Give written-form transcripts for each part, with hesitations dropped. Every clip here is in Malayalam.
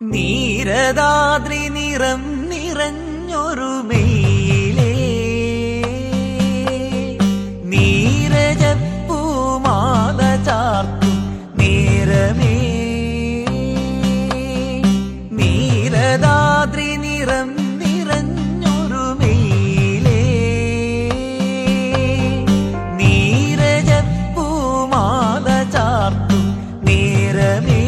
നീരദാദ്രി നിറം നിറഞ്ഞൊരു മെയിലേ നീരജപ്പൂമാല ചാർത്തും നേരമേ നീരദാദ്രി നിറം നിറഞ്ഞൊരു മെയിലേ നീരജപ്പൂമാല ചാർത്തും നേരമേ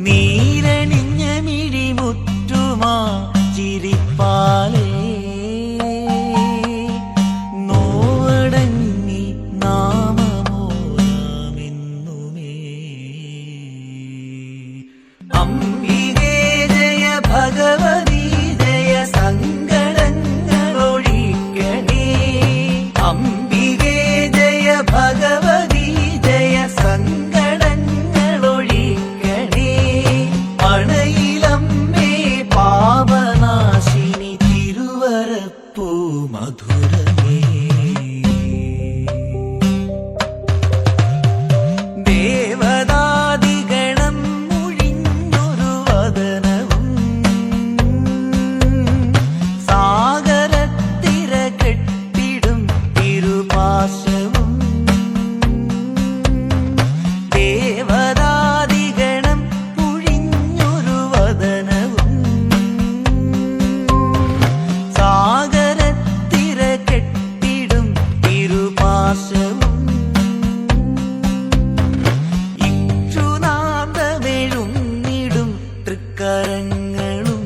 നീരണിഞ്ഞ മിഴിമുറ്റുമാ ചിരിപ്പാലേ നോവടങ്ങി നാമമോരാമെന്നുമേ. അംബികേ ജയ ഭഗവതി ജയ സങ്കടങ്ങളൊഴിക്കണേ. അംബികേ ജയ ഭഗവതി ജയ സങ്കടങ്ങളൊഴിക്കണേ. അണയിലമ്മേ പാപനാശിനി തിരുവരപ്പൂ മധുരമേ. ദേവതാദിഗണം മുഴിഞ്ഞൊരു വദനവും സാഗരത്തിര കെട്ടിടും തിരുപാശവും. ദേവതാദിഗണം മുഴിഞ്ഞൊരു വദനവും സാഗരത്തിര കെട്ടിടും തിരുപാശവും. ഇക്ഷുനാദമെഴുന്നിടും തൃക്കരങ്ങളും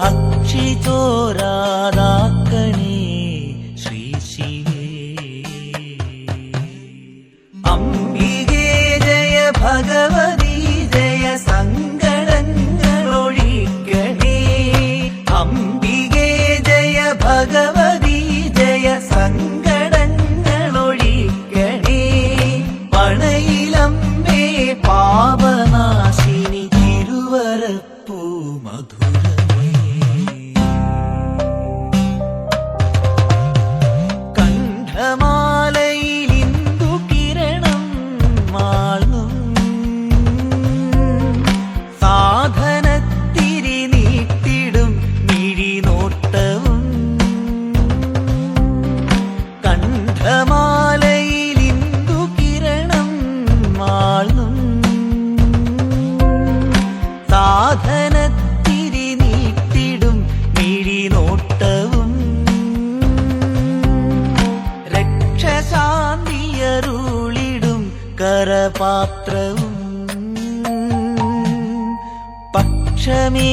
അക്ഷി ചോരാതാക്കണേ ശ്രീ ശിവേ. അംബികേ ജയ ഭഗവതി ജയ സങ്കടങ്ങളൊഴിക്കണേ. അംബികേ ജയ ഭഗവതി ജയ സങ്കടങ്ങളൊഴിക്കണേ. പണയിലമ്മേ പാപനാശിനി തിരുവരപ്പൂ മധുരമേ. കണ്ഠമാലയിലിന്ദു കിരണം മാളും സാധനത്തിരി നീട്ടിടും മിഴിനോട്ടവും. കണ്ഠമാലയിലിന്ദു കിരണം മാളും സാധനത്തിരി നീട്ടിടും മിഴിനോട്ടവും. രക്ഷശാന്തിയരുളിടും കരപാത്രവും പക്ഷമേൽക്കാതാക്കണേ